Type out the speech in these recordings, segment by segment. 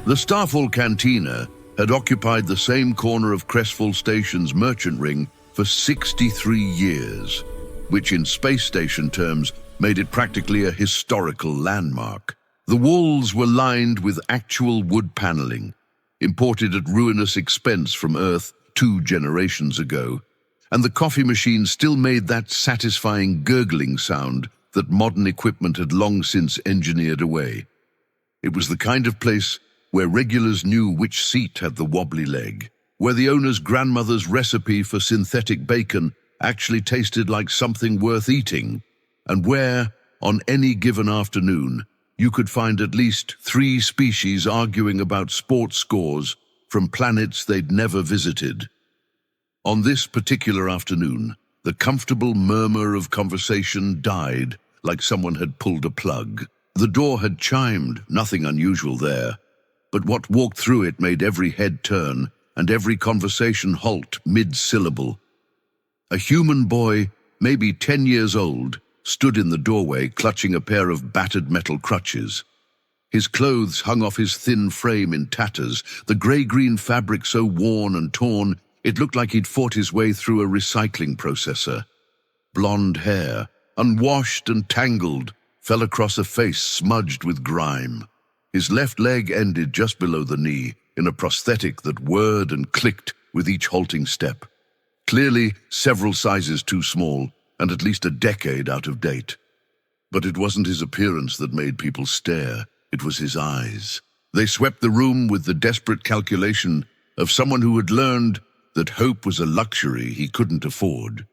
The Starfall Cantina had occupied the same corner of Crestfall Station's merchant ring for 63 years, which in space station terms made it practically a historical landmark. The walls were lined with actual wood paneling, imported at ruinous expense from Earth 2 generations ago, and the coffee machine still made that satisfying gurgling sound that modern equipment had long since engineered away. It was the kind of place where regulars knew which seat had the wobbly leg, where the owner's grandmother's recipe for synthetic bacon actually tasted like something worth eating, and where, on any given afternoon, you could find at least 3 species arguing about sports scores from planets they'd never visited. On this particular afternoon, the comfortable murmur of conversation died like someone had pulled a plug. The door had chimed, nothing unusual there, but what walked through it made every head turn and every conversation halt mid-syllable. A human boy, maybe 10 years old, stood in the doorway clutching a pair of battered metal crutches. His clothes hung off his thin frame in tatters, the grey-green fabric so worn and torn it looked like he'd fought his way through a recycling processor. Blonde hair, unwashed and tangled, fell across a face smudged with grime. His left leg ended just below the knee, in a prosthetic that whirred and clicked with each halting step. Clearly several sizes too small, and at least a decade out of date. But it wasn't his appearance that made people stare, it was his eyes. They swept the room with the desperate calculation of someone who had learned that hope was a luxury he couldn't afford.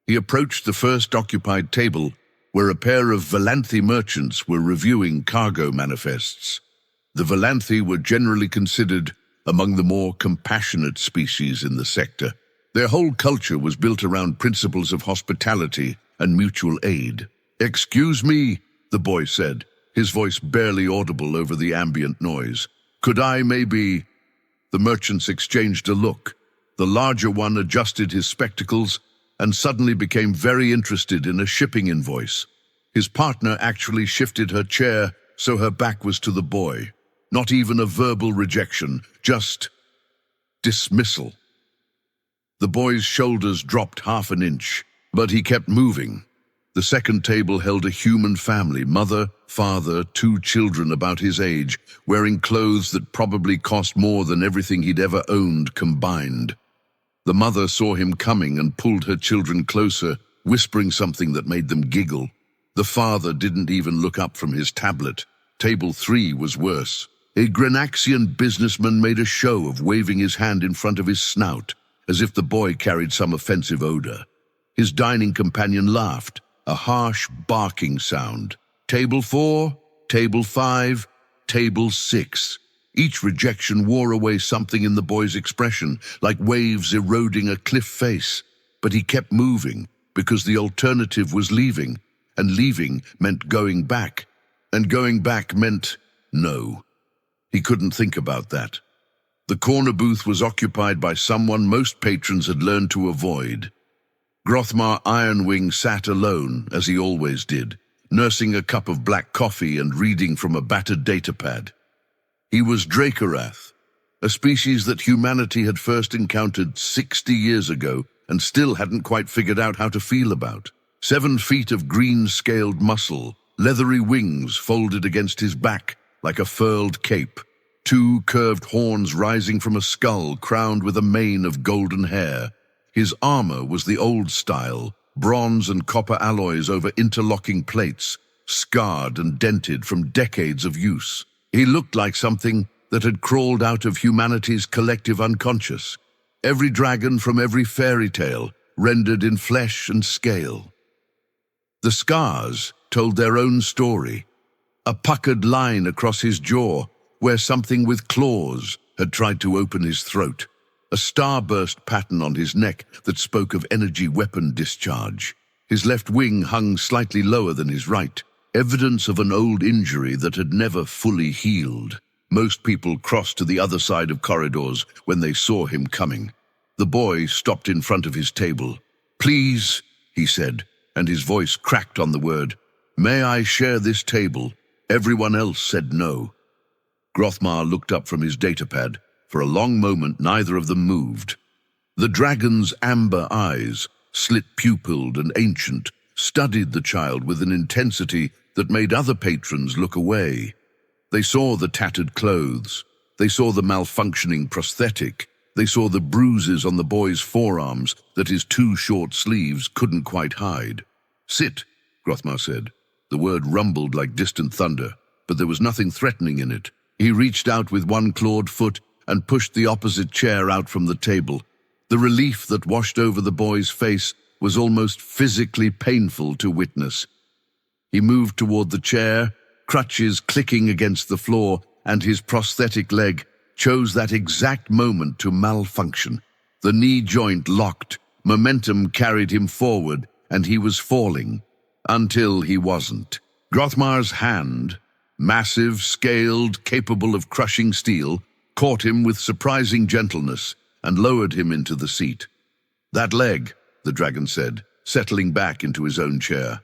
He approached the first occupied table, where a pair of Valanthi merchants were reviewing cargo manifests. The Valanthi were generally considered among the more compassionate species in the sector. Their whole culture was built around principles of hospitality and mutual aid. "Excuse me," the boy said, his voice barely audible over the ambient noise. "Could I maybe—" The merchants exchanged a look. The larger one adjusted his spectacles and suddenly became very interested in a shipping invoice. His partner actually shifted her chair so her back was to the boy. Not even a verbal rejection, just dismissal. The boy's shoulders dropped half an inch, but he kept moving. The second table held a human family, mother, father, 2 children about his age, wearing clothes that probably cost more than everything he'd ever owned combined. The mother saw him coming and pulled her children closer, whispering something that made them giggle. The father didn't even look up from his tablet. Table 3 was worse. A Grenaxian businessman made a show of waving his hand in front of his snout, as if the boy carried some offensive odor. His dining companion laughed, a harsh barking sound. Table 4, Table 5, Table 6. Each rejection wore away something in the boy's expression, like waves eroding a cliff face. But he kept moving, because the alternative was leaving, and leaving meant going back, and going back meant no. He couldn't think about that. The corner booth was occupied by someone most patrons had learned to avoid. Grothmar Ironwing sat alone, as he always did, nursing a cup of black coffee and reading from a battered datapad. He was Dracorath, a species that humanity had first encountered 60 years ago and still hadn't quite figured out how to feel about. 7 feet of green-scaled muscle, leathery wings folded against his back like a furled cape, 2 curved horns rising from a skull crowned with a mane of golden hair. His armor was the old style, bronze and copper alloys over interlocking plates, scarred and dented from decades of use. He looked like something that had crawled out of humanity's collective unconscious. Every dragon from every fairy tale, rendered in flesh and scale. The scars told their own story. A puckered line across his jaw, where something with claws had tried to open his throat. A starburst pattern on his neck that spoke of energy weapon discharge. His left wing hung slightly lower than his right, evidence of an old injury that had never fully healed. Most people crossed to the other side of corridors when they saw him coming. The boy stopped in front of his table. "Please," he said, and his voice cracked on the word. "May I share this table?" Everyone else said no. Grothmar looked up from his datapad. For a long moment, neither of them moved. The dragon's amber eyes, slit-pupilled and ancient, studied the child with an intensity that made other patrons look away. They saw the tattered clothes. They saw the malfunctioning prosthetic. They saw the bruises on the boy's forearms that his two short sleeves couldn't quite hide. "Sit," Grothmar said. The word rumbled like distant thunder, but there was nothing threatening in it. He reached out with one clawed foot and pushed the opposite chair out from the table. The relief that washed over the boy's face was almost physically painful to witness. He moved toward the chair, crutches clicking against the floor, and his prosthetic leg chose that exact moment to malfunction. The knee joint locked, momentum carried him forward, and he was falling. Until he wasn't. Grothmar's hand, massive, scaled, capable of crushing steel, caught him with surprising gentleness and lowered him into the seat. "That leg," the dragon said, settling back into his own chair.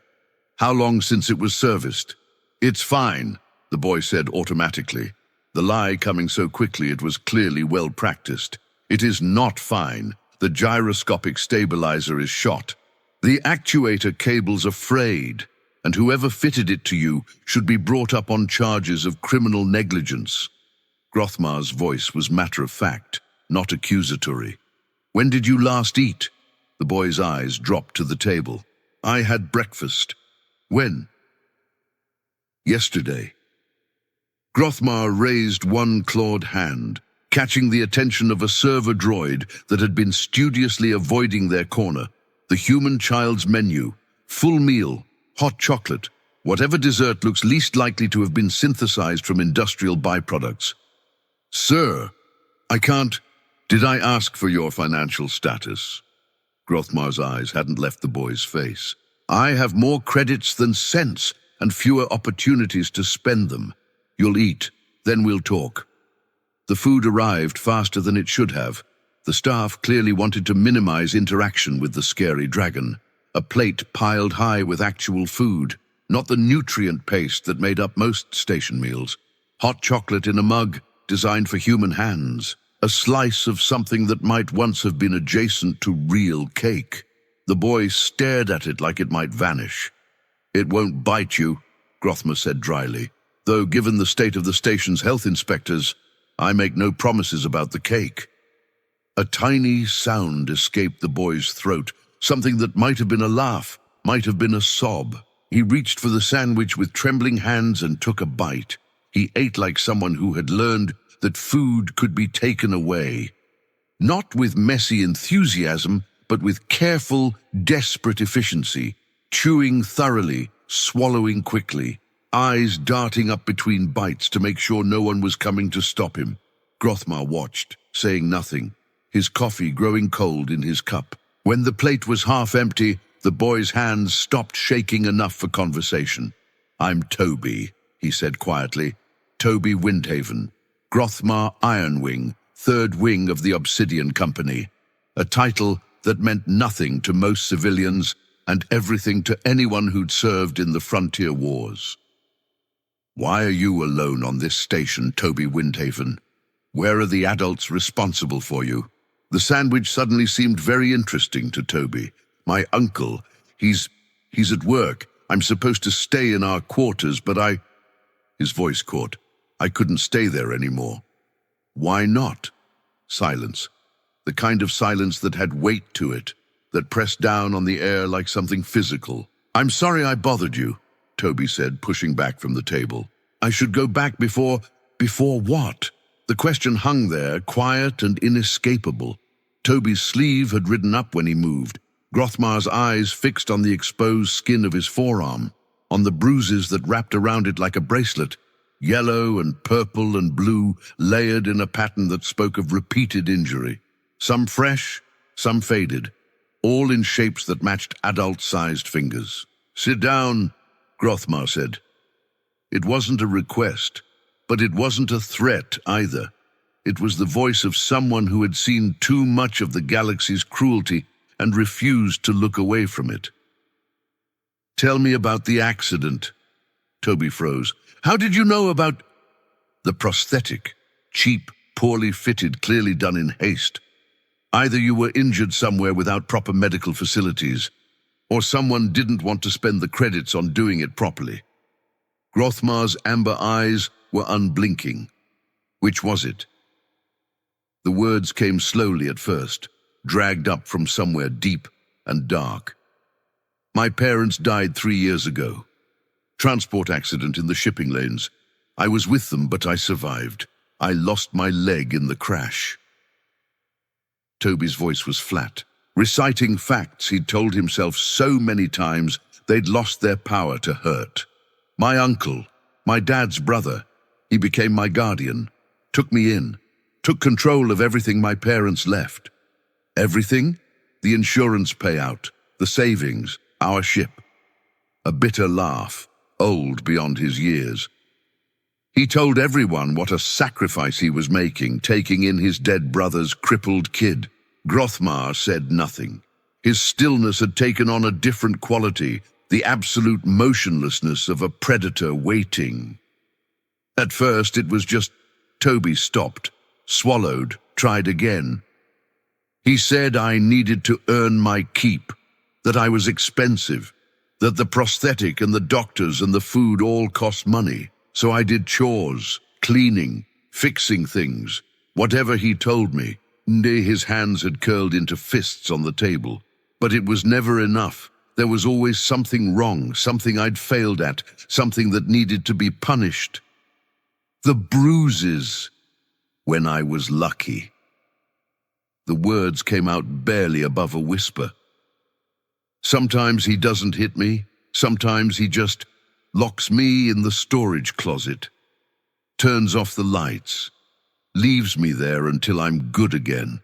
"How long since it was serviced?" "It's fine," the boy said automatically. The lie coming so quickly it was clearly well practiced. "It is not fine. The gyroscopic stabilizer is shot. The actuator cable's are frayed, and whoever fitted it to you should be brought up on charges of criminal negligence." Grothmar's voice was matter-of-fact, not accusatory. "When did you last eat?" The boy's eyes dropped to the table. "I had breakfast." "When?" "Yesterday." Grothmar raised one clawed hand, catching the attention of a server droid that had been studiously avoiding their corner. The human child's menu, full meal, hot chocolate, whatever dessert looks least likely to have been synthesized from industrial byproducts. "Sir, I can't. Did I ask for your financial status?" Grothmar's eyes hadn't left the boy's face. "I have more credits than cents and fewer opportunities to spend them. You'll eat, then we'll talk." The food arrived faster than it should have. The staff clearly wanted to minimize interaction with the scary dragon. A plate piled high with actual food, not the nutrient paste that made up most station meals. Hot chocolate in a mug, designed for human hands. A slice of something that might once have been adjacent to real cake. The boy stared at it like it might vanish. "It won't bite you," Grothmar said dryly. "Though given the state of the station's health inspectors, I make no promises about the cake." A tiny sound escaped the boy's throat, something that might have been a laugh, might have been a sob. He reached for the sandwich with trembling hands and took a bite. He ate like someone who had learned that food could be taken away. Not with messy enthusiasm, but with careful, desperate efficiency, chewing thoroughly, swallowing quickly, eyes darting up between bites to make sure no one was coming to stop him. Grothmar watched, saying nothing, his coffee growing cold in his cup. When the plate was half empty, the boy's hands stopped shaking enough for conversation. "I'm Toby," he said quietly. "Toby Windhaven. Grothmar Ironwing, third wing of the Obsidian Company." A title that meant nothing to most civilians and everything to anyone who'd served in the frontier wars. "Why are you alone on this station, Toby Windhaven? Where are the adults responsible for you?" The sandwich suddenly seemed very interesting to Toby. "My uncle, he's at work. I'm supposed to stay in our quarters, but His voice caught. "I couldn't stay there anymore." "Why not?" Silence. The kind of silence that had weight to it, that pressed down on the air like something physical. "I'm sorry I bothered you," Toby said, pushing back from the table. "I should go back before what?" The question hung there, quiet and inescapable. Toby's sleeve had ridden up when he moved, Grothmar's eyes fixed on the exposed skin of his forearm, on the bruises that wrapped around it like a bracelet, yellow and purple and blue, layered in a pattern that spoke of repeated injury. Some fresh, some faded, all in shapes that matched adult-sized fingers. "Sit down," Grothmar said. It wasn't a request, but it wasn't a threat either. It was the voice of someone who had seen too much of the galaxy's cruelty and refused to look away from it. "Tell me about the accident." Toby froze. "How did you know about—" The prosthetic, cheap, poorly fitted, clearly done in haste. Either you were injured somewhere without proper medical facilities, or someone didn't want to spend the credits on doing it properly. Grothmar's amber eyes were unblinking. Which was it? The words came slowly at first, dragged up from somewhere deep and dark. My parents died 3 years ago. Transport accident in the shipping lanes. I was with them, but I survived. I lost my leg in the crash. Toby's voice was flat, reciting facts he'd told himself so many times they'd lost their power to hurt. My uncle, my dad's brother, he became my guardian, took me in, took control of everything my parents left. Everything? The insurance payout, the savings, our ship. A bitter laugh, old beyond his years. He told everyone what a sacrifice he was making, taking in his dead brother's crippled kid. Grothmar said nothing. His stillness had taken on a different quality, the absolute motionlessness of a predator waiting. At first it was just Toby stopped, swallowed, tried again. He said I needed to earn my keep, that I was expensive, that the prosthetic and the doctors and the food all cost money. So I did chores, cleaning, fixing things, whatever he told me. His hands had curled into fists on the table. But it was never enough. There was always something wrong, something I'd failed at, something that needed to be punished. The bruises, when I was lucky. The words came out barely above a whisper. Sometimes he doesn't hit me, sometimes he just locks me in the storage closet, turns off the lights, leaves me there until I'm good again.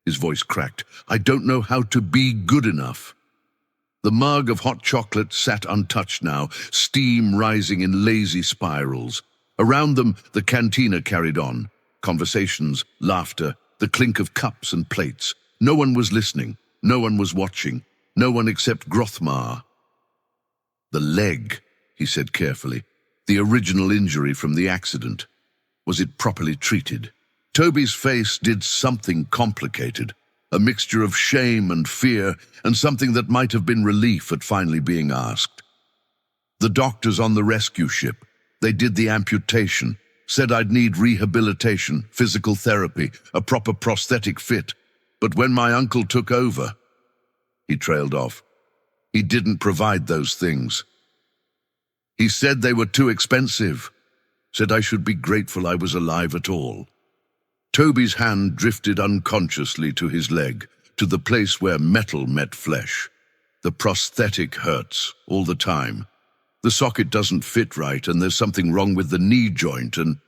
His voice cracked. I don't know how to be good enough. The mug of hot chocolate sat untouched now, steam rising in lazy spirals. Around them, the cantina carried on. Conversations, laughter, the clink of cups and plates. No one was listening. No one was watching. No one except Grothmar. The leg, he said carefully. The original injury from the accident. Was it properly treated? Toby's face did something complicated. A mixture of shame and fear, and something that might have been relief at finally being asked. The doctors on the rescue ship, they did the amputation, said I'd need rehabilitation, physical therapy, a proper prosthetic fit. But when my uncle took over, he trailed off. He didn't provide those things. He said they were too expensive, said I should be grateful I was alive at all. Toby's hand drifted unconsciously to his leg, to the place where metal met flesh. The prosthetic hurts all the time. The socket doesn't fit right, and there's something wrong with the knee joint, and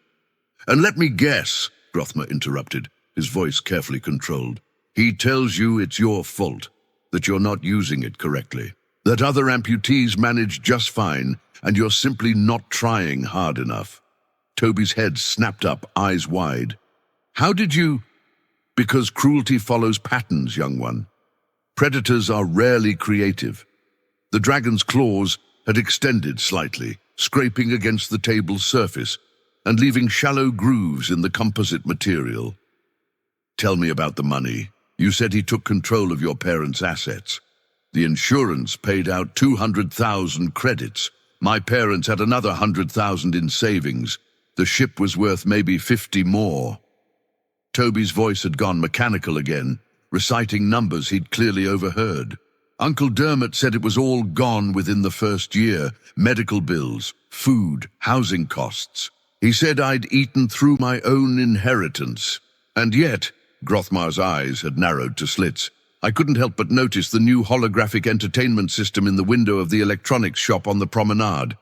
let me guess, Grothmar interrupted, his voice carefully controlled. He tells you it's your fault, that you're not using it correctly, that other amputees manage just fine, and you're simply not trying hard enough. Toby's head snapped up, eyes wide. How did you? Because cruelty follows patterns, young one. Predators are rarely creative. The dragon's claws had extended slightly, scraping against the table's surface and leaving shallow grooves in the composite material. Tell me about the money. You said he took control of your parents' assets. The insurance paid out 200,000 credits. My parents had another 100,000 in savings. The ship was worth maybe 50 more. Toby's voice had gone mechanical again, reciting numbers he'd clearly overheard. Uncle Dermot said it was all gone within the first year. Medical bills, food, housing costs. He said I'd eaten through my own inheritance. And yet, Grothmar's eyes had narrowed to slits. I couldn't help but notice the new holographic entertainment system in the window of the electronics shop on the promenade.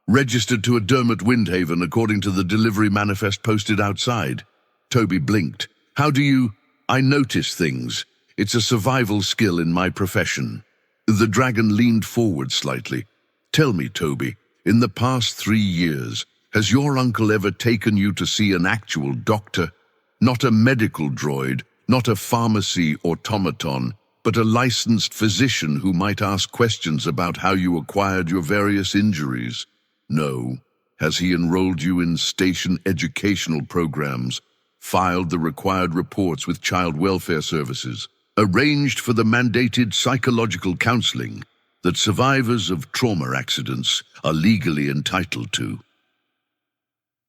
Registered to a Dermot Windhaven according to the delivery manifest posted outside. Toby blinked. How do you? I notice things. It's a survival skill in my profession. The dragon leaned forward slightly. Tell me, Toby, in the past 3 years, has your uncle ever taken you to see an actual doctor? Not a medical droid, not a pharmacy automaton, but a licensed physician who might ask questions about how you acquired your various injuries. No. Has he enrolled you in station educational programs, filed the required reports with child welfare services, arranged for the mandated psychological counseling that survivors of trauma accidents are legally entitled to?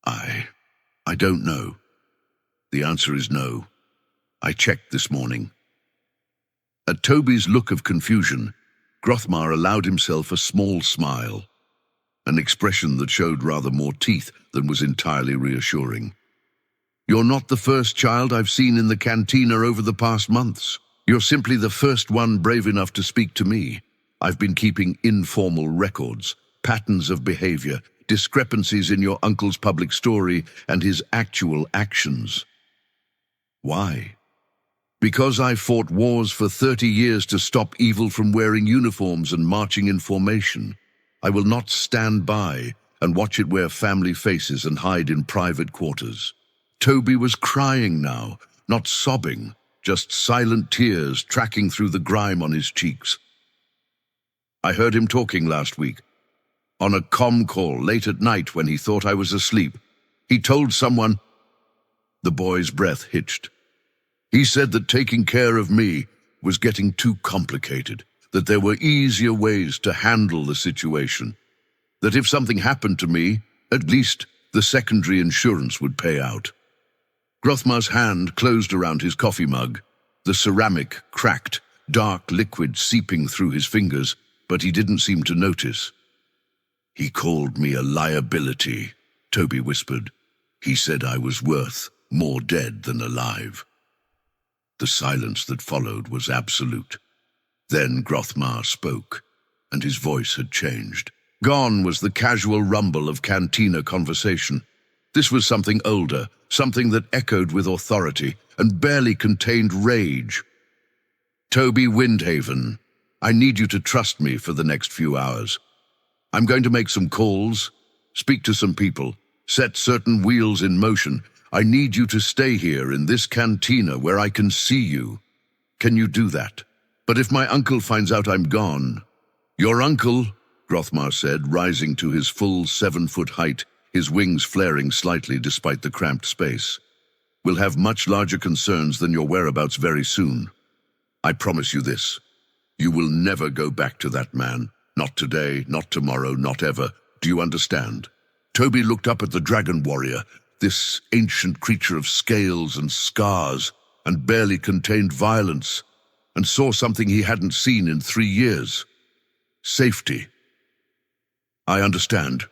I don't know. The answer is no. I checked this morning. At Toby's look of confusion, Grothmar allowed himself a small smile, an expression that showed rather more teeth than was entirely reassuring. You're not the first child I've seen in the cantina over the past months. You're simply the first one brave enough to speak to me. I've been keeping informal records, patterns of behavior, discrepancies in your uncle's public story and his actual actions. Why? Because I fought wars for 30 years to stop evil from wearing uniforms and marching in formation. I will not stand by and watch it wear family faces and hide in private quarters. Toby was crying now, not sobbing, just silent tears tracking through the grime on his cheeks. I heard him talking last week. On a comm call late at night when he thought I was asleep. He told someone... The boy's breath hitched. He said that taking care of me was getting too complicated, that there were easier ways to handle the situation, that if something happened to me, at least the secondary insurance would pay out. Grothmar's hand closed around his coffee mug. The ceramic cracked, dark liquid seeping through his fingers, but he didn't seem to notice. He called me a liability, Toby whispered. He said I was worth more dead than alive. The silence that followed was absolute. Then Grothmar spoke, and his voice had changed. Gone was the casual rumble of cantina conversation. This was something older, something that echoed with authority and barely contained rage. Toby Windhaven, I need you to trust me for the next few hours. I'm going to make some calls, speak to some people, set certain wheels in motion. I need you to stay here in this cantina where I can see you. Can you do that? But if my uncle finds out I'm gone... Your uncle, Grothmar said, rising to his full 7-foot height, his wings flaring slightly despite the cramped space, will have much larger concerns than your whereabouts very soon. I promise you this. You will never go back to that man. Not today, not tomorrow, not ever. Do you understand? Toby looked up at the dragon warrior, this ancient creature of scales and scars and barely contained violence, and saw something he hadn't seen in 3 years. Safety. I understand.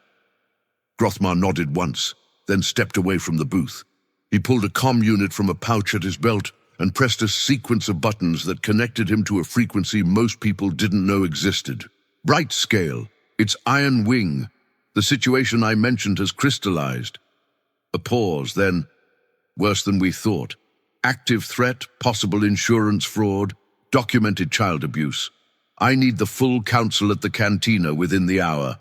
Grothmar nodded once, then stepped away from the booth. He pulled a comm unit from a pouch at his belt and pressed a sequence of buttons that connected him to a frequency most people didn't know existed. Bright scale. It's Iron Wing. The situation I mentioned has crystallized. A pause, then, worse than we thought. Active threat, possible insurance fraud, documented child abuse. I need the full counsel at the cantina within the hour.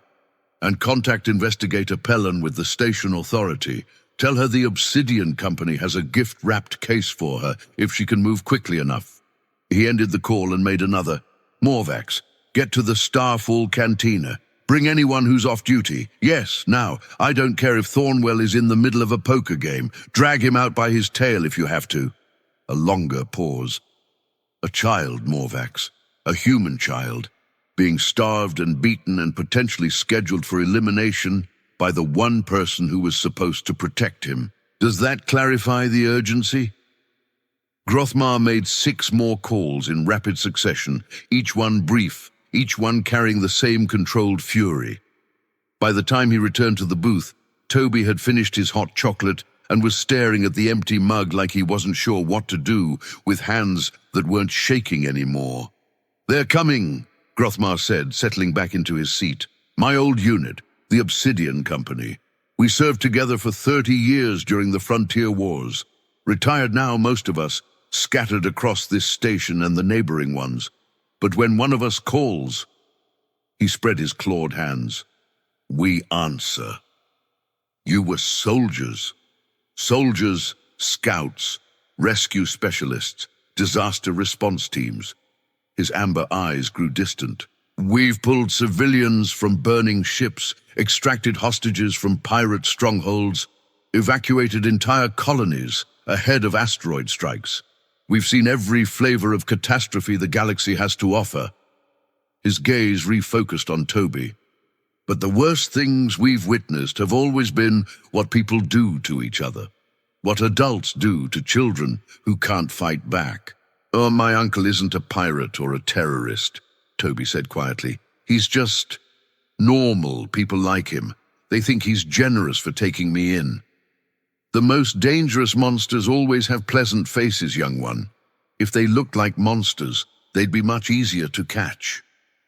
And contact Investigator Pellon with the station authority. Tell her the Obsidian Company has a gift-wrapped case for her if she can move quickly enough. He ended the call and made another. Morvax, get to the Starfall Cantina. Bring anyone who's off duty. Yes, now, I don't care if Thornwell is in the middle of a poker game. Drag him out by his tail if you have to. A longer pause. A child, Morvax. A human child. Being starved and beaten and potentially scheduled for elimination by the one person who was supposed to protect him. Does that clarify the urgency? Grothmar made 6 more calls in rapid succession, each one brief, each one carrying the same controlled fury. By the time he returned to the booth, Toby had finished his hot chocolate and was staring at the empty mug like he wasn't sure what to do with hands that weren't shaking anymore. They're coming, Grothmar said, settling back into his seat. My old unit, the Obsidian Company. We served together for 30 years during the Frontier Wars. Retired now, most of us, scattered across this station and the neighboring ones. But when one of us calls, he spread his clawed hands. We answer. You were soldiers. Soldiers, scouts, rescue specialists, disaster response teams. His amber eyes grew distant. We've pulled civilians from burning ships, extracted hostages from pirate strongholds, evacuated entire colonies ahead of asteroid strikes. We've seen every flavor of catastrophe the galaxy has to offer." His gaze refocused on Toby. "But the worst things we've witnessed have always been what people do to each other. What adults do to children who can't fight back." "Oh, my uncle isn't a pirate or a terrorist," Toby said quietly. "He's just normal. People like him. They think he's generous for taking me in." "The most dangerous monsters always have pleasant faces, young one. If they looked like monsters, they'd be much easier to catch."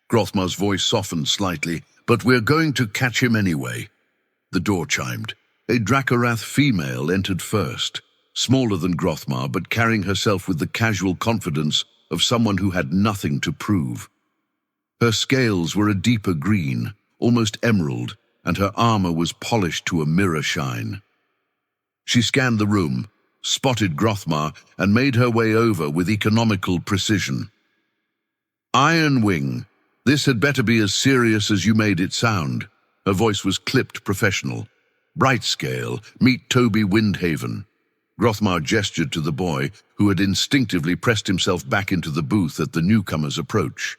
Grothmar's voice softened slightly. "But we're going to catch him anyway." The door chimed. A Dracorath female entered first, smaller than Grothmar, but carrying herself with the casual confidence of someone who had nothing to prove. Her scales were a deeper green, almost emerald, and her armor was polished to a mirror shine. She scanned the room, spotted Grothmar, and made her way over with economical precision. "Iron Wing, this had better be as serious as you made it sound." Her voice was clipped professional. "Brightscale, meet Toby Windhaven." Grothmar gestured to the boy, who had instinctively pressed himself back into the booth at the newcomer's approach.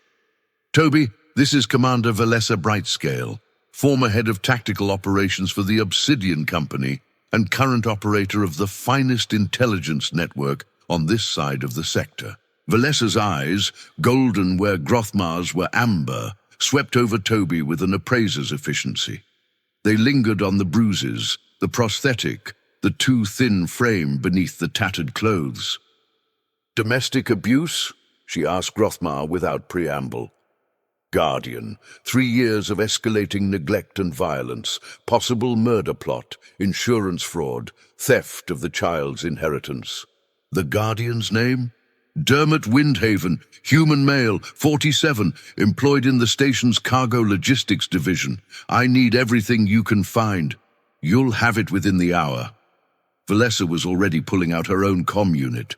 "Toby, this is Commander Valessa Brightscale, former head of tactical operations for the Obsidian Company and current operator of the finest intelligence network on this side of the sector." Valessa's eyes, golden where Grothmar's were amber, swept over Toby with an appraiser's efficiency. They lingered on the bruises, the prosthetic, the too thin frame beneath the tattered clothes. "Domestic abuse?" she asked Grothmar without preamble. "Guardian, 3 years of escalating neglect and violence, possible murder plot, insurance fraud, theft of the child's inheritance." The Guardian's name? Dermot Windhaven, human male, 47, employed in the station's cargo logistics division. "I need everything you can find. You'll have it within the hour." Valessa was already pulling out her own comm unit.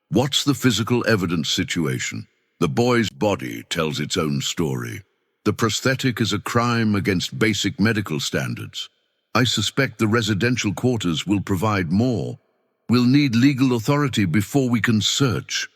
"What's the physical evidence situation?" The boy's body tells its own story. The prosthetic is a crime against basic medical standards. I suspect the residential quarters will provide more. We'll need legal authority before we can search.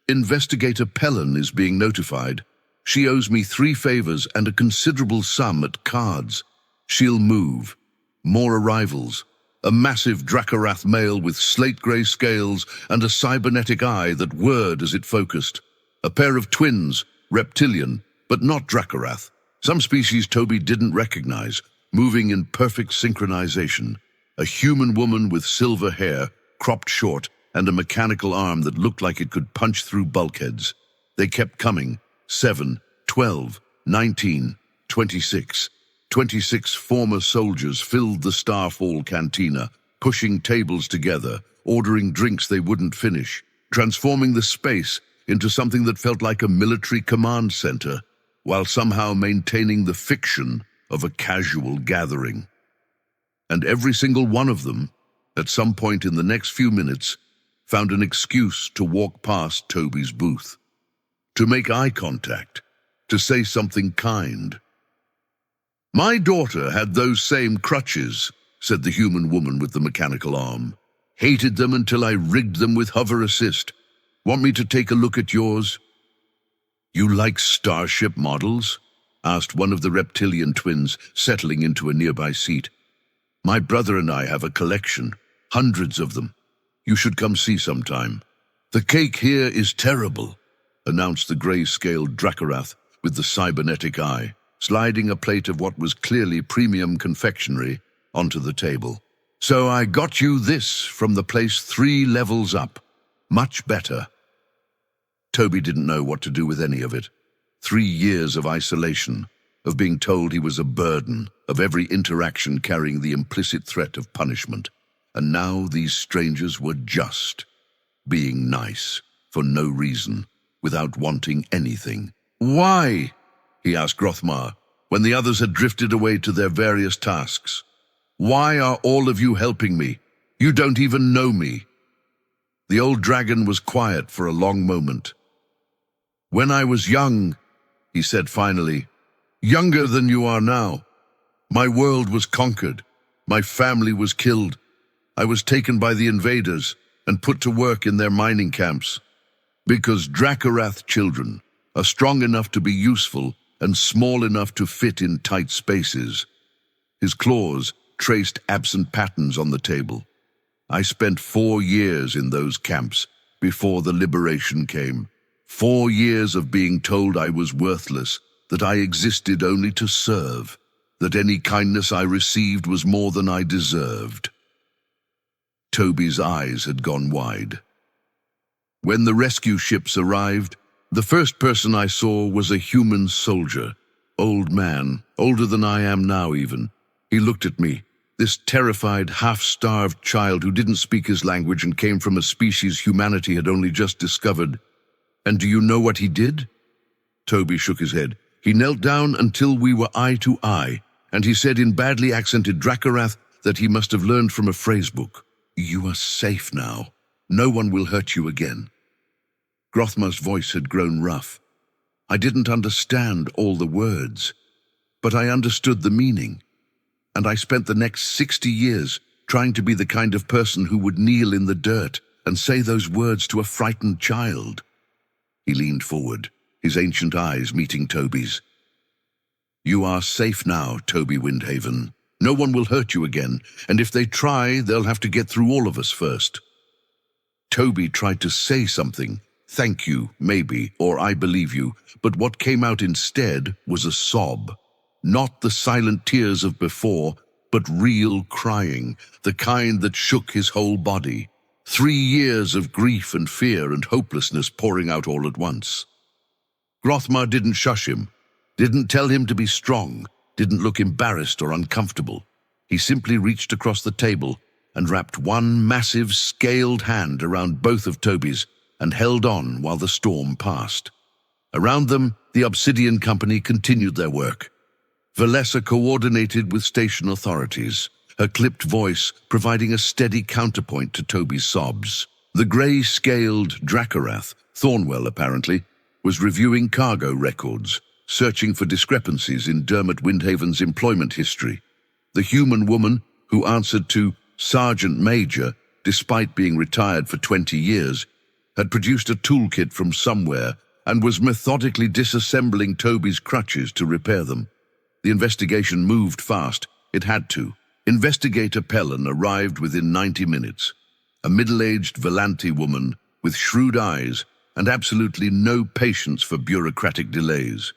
Investigator Pellon is being notified. She owes me 3 favors and a considerable sum at cards. She'll move. More arrivals. A massive Dracorath male with slate-grey scales and a cybernetic eye that whirred as it focused. A pair of twins, reptilian, but not Dracorath. Some species Toby didn't recognize, moving in perfect synchronization. A human woman with silver hair, cropped short, and a mechanical arm that looked like it could punch through bulkheads. They kept coming. 7, 12, 19, 26. 26 former soldiers filled the Starfall cantina, pushing tables together, ordering drinks they wouldn't finish, transforming the space into something that felt like a military command center, while somehow maintaining the fiction of a casual gathering. And every single one of them, at some point in the next few minutes, found an excuse to walk past Toby's booth, to make eye contact, to say something kind. "My daughter had those same crutches," said the human woman with the mechanical arm. "Hated them until I rigged them with hover assist. Want me to take a look at yours?" "You like starship models?" asked one of the reptilian twins, settling into a nearby seat. "My brother and I have a collection, hundreds of them. You should come see sometime." "The cake here is terrible," announced the gray-scaled Dracorath with the cybernetic eye, sliding a plate of what was clearly premium confectionery onto the table. "So I got you this from the place 3 levels up. Much better." Toby didn't know what to do with any of it. 3 years of isolation, of being told he was a burden, of every interaction carrying the implicit threat of punishment. And now these strangers were just being nice, for no reason, without wanting anything. "Why?" he asked Grothmar, when the others had drifted away to their various tasks. "Why are all of you helping me? You don't even know me." The old dragon was quiet for a long moment. "When I was young, he said finally. "Younger than you are now. My world was conquered. My family was killed. I was taken by the invaders and put to work in their mining camps. Because Dracarath children are strong enough to be useful and small enough to fit in tight spaces." His claws traced absent patterns on the table. "I spent 4 years in those camps before the liberation came. 4 years of being told I was worthless, that I existed only to serve, that any kindness I received was more than I deserved." Toby's eyes had gone wide. "When the rescue ships arrived, the first person I saw was a human soldier, old man, older than I am now even. He looked at me, this terrified, half-starved child who didn't speak his language and came from a species humanity had only just discovered. And do you know what he did?" Toby shook his head. "He knelt down until we were eye to eye, and he said in badly accented Dracarath that he must have learned from a phrasebook. 'You are safe now. No one will hurt you again.'" Grothmar's voice had grown rough. "I didn't understand all the words, but I understood the meaning, and I spent the next 60 years trying to be the kind of person who would kneel in the dirt and say those words to a frightened child." He leaned forward, his ancient eyes meeting Toby's. "You are safe now, Toby Windhaven. No one will hurt you again, and if they try, they'll have to get through all of us first." Toby tried to say something, "Thank you, maybe, or I believe you," but what came out instead was a sob. Not the silent tears of before, but real crying, the kind that shook his whole body. 3 years of grief and fear and hopelessness pouring out all at once. Grothmar didn't shush him, didn't tell him to be strong, didn't look embarrassed or uncomfortable. He simply reached across the table and wrapped one massive, scaled hand around both of Toby's and held on while the storm passed. Around them, the Obsidian Company continued their work. Valessa coordinated with station authorities, her clipped voice providing a steady counterpoint to Toby's sobs. The grey-scaled Dracarath, Thornwell apparently, was reviewing cargo records, searching for discrepancies in Dermot Windhaven's employment history. The human woman, who answered to Sergeant Major, despite being retired for 20 years, had produced a toolkit from somewhere and was methodically disassembling Toby's crutches to repair them. The investigation moved fast. It had to. Investigator Pellon arrived within 90 minutes. A middle-aged Valanti woman with shrewd eyes and absolutely no patience for bureaucratic delays.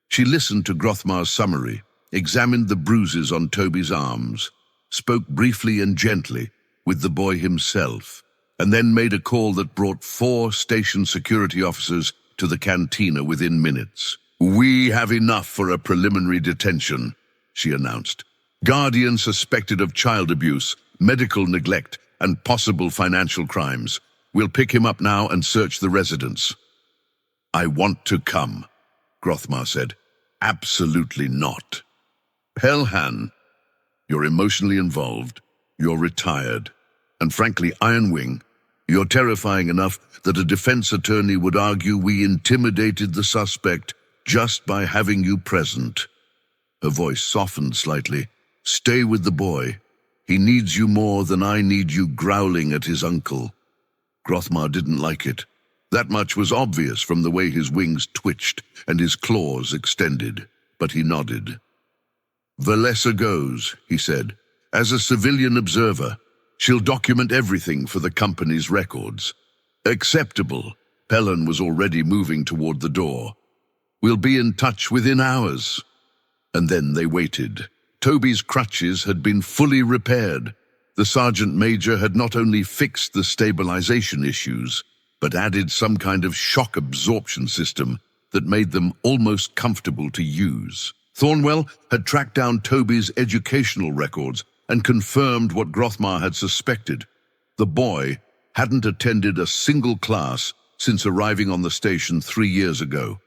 She listened to Grothmar's summary, examined the bruises on Toby's arms, spoke briefly and gently with the boy himself, and then made a call that brought 4 station security officers to the cantina within minutes. "We have enough for a preliminary detention," she announced. "Guardian suspected of child abuse, medical neglect, and possible financial crimes. We'll pick him up now and search the residence." "I want to come," Grothmar said. "Absolutely not." "Pelhan, you're emotionally involved, you're retired, and frankly, Ironwing, you're terrifying enough that a defense attorney would argue we intimidated the suspect just by having you present." Her voice softened slightly. "Stay with the boy. He needs you more than I need you growling at his uncle." Grothmar didn't like it. That much was obvious from the way his wings twitched and his claws extended, but he nodded. "Valessa goes," he said. "As a civilian observer, she'll document everything for the company's records." "Acceptable." Pellon was already moving toward the door. "We'll be in touch within hours." And then they waited. Toby's crutches had been fully repaired. The Sergeant Major had not only fixed the stabilization issues, but added some kind of shock absorption system that made them almost comfortable to use. Thornwell had tracked down Toby's educational records and confirmed what Grothmar had suspected. The boy hadn't attended a single class since arriving on the station 3 years ago.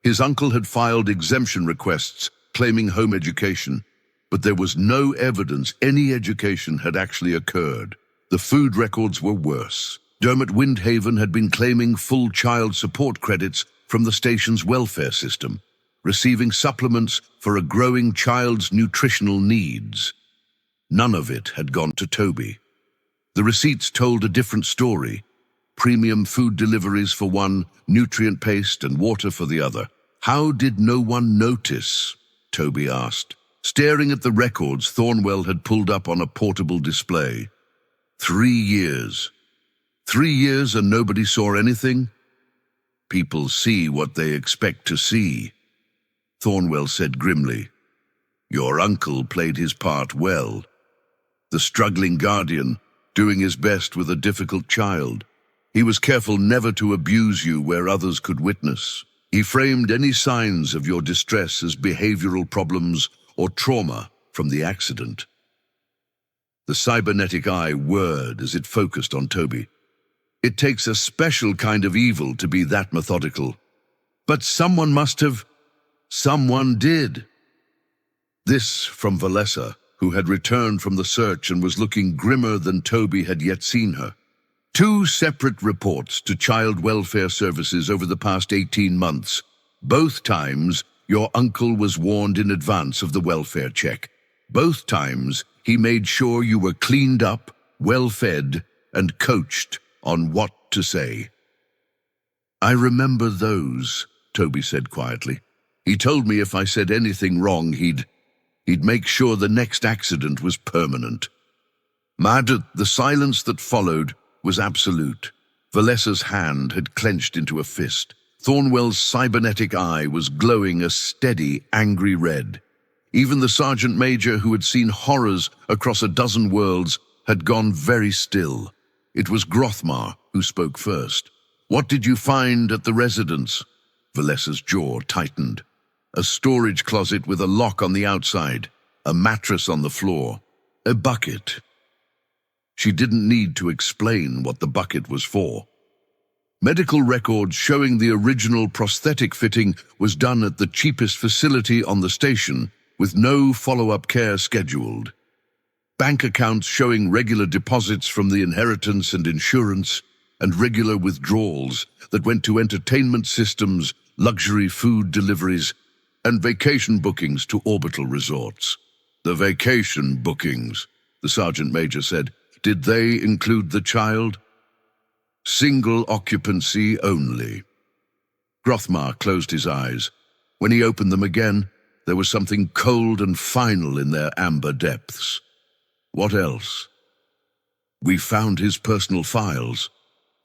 His uncle had filed exemption requests claiming home education, but there was no evidence any education had actually occurred. The food records were worse. Dermot Windhaven had been claiming full child support credits from the station's welfare system, receiving supplements for a growing child's nutritional needs. None of it had gone to Toby. The receipts told a different story. Premium food deliveries for one, nutrient paste and water for the other. How did no one notice? Toby asked, staring at the records Thornwell had pulled up on a portable display. 3 years. 3 years and nobody saw anything? People see what they expect to see, Thornwell said grimly. Your uncle played his part well. The struggling guardian, doing his best with a difficult child. He was careful never to abuse you where others could witness. He framed any signs of your distress as behavioral problems or trauma from the accident. The cybernetic eye whirred as it focused on Toby. It takes a special kind of evil to be that methodical. But someone must have. Someone did. This from Valessa, who had returned from the search and was looking grimmer than Toby had yet seen her. 2 separate reports to Child Welfare Services over the past 18 months. Both times, your uncle was warned in advance of the welfare check. Both times, he made sure you were cleaned up, well-fed, and coached on what to say. I remember those, Toby said quietly. He told me if I said anything wrong, he'd make sure the next accident was permanent. Mad, the silence that followed was absolute. Valessa's hand had clenched into a fist. Thornwell's cybernetic eye was glowing a steady, angry red. Even the sergeant major, who had seen horrors across a dozen worlds, had gone very still. It was Grothmar who spoke first. What did you find at the residence? Valessa's jaw tightened. A storage closet with a lock on the outside, a mattress on the floor, a bucket. She didn't need to explain what the bucket was for. Medical records showing the original prosthetic fitting was done at the cheapest facility on the station, with no follow-up care scheduled. Bank accounts showing regular deposits from the inheritance and insurance, and regular withdrawals that went to entertainment systems, luxury food deliveries, and vacation bookings to orbital resorts. The vacation bookings, the sergeant major said. Did they include the child? Single occupancy only. Grothmar closed his eyes. When he opened them again, there was something cold and final in their amber depths. What else? We found his personal files.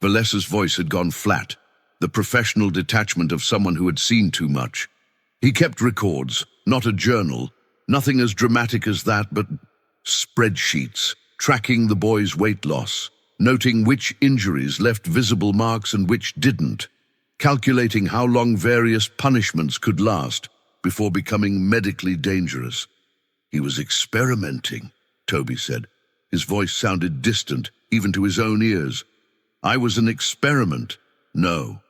Valessa's voice had gone flat, the professional detachment of someone who had seen too much. He kept records, not a journal, nothing as dramatic as that, but spreadsheets. Tracking the boy's weight loss, noting which injuries left visible marks and which didn't, calculating how long various punishments could last before becoming medically dangerous. He was experimenting, Toby said. His voice sounded distant, even to his own ears. I was an experiment. No.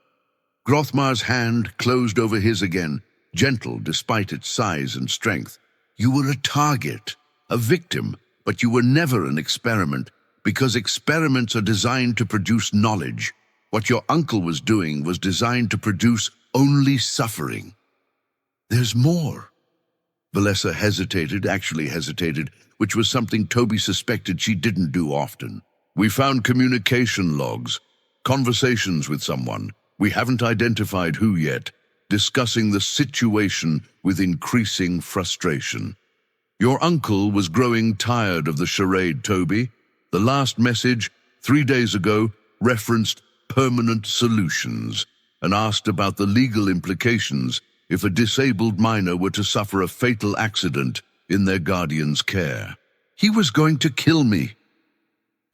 Grothmar's hand closed over his again, gentle despite its size and strength. You were a target, a victim. But you were never an experiment, because experiments are designed to produce knowledge. What your uncle was doing was designed to produce only suffering. There's more. Valessa actually hesitated, which was something Toby suspected she didn't do often. We found communication logs, conversations with someone, we haven't identified who yet, discussing the situation with increasing frustration. Your uncle was growing tired of the charade, Toby. The last message, 3 days ago, referenced permanent solutions and asked about the legal implications if a disabled minor were to suffer a fatal accident in their guardian's care. He was going to kill me.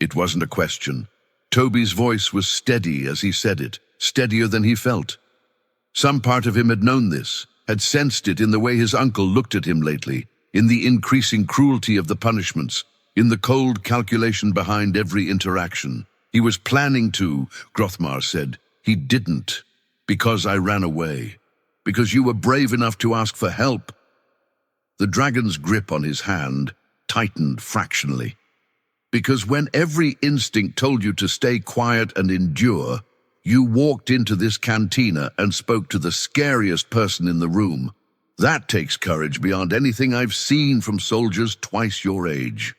It wasn't a question. Toby's voice was steady as he said it, steadier than he felt. Some part of him had known this, had sensed it in the way his uncle looked at him lately, in the increasing cruelty of the punishments, in the cold calculation behind every interaction. He was planning to, Grothmar said. He didn't, because I ran away, because you were brave enough to ask for help. The dragon's grip on his hand tightened fractionally. Because when every instinct told you to stay quiet and endure, You walked into this cantina and spoke to the scariest person in the room. That takes courage beyond anything I've seen from soldiers twice your age."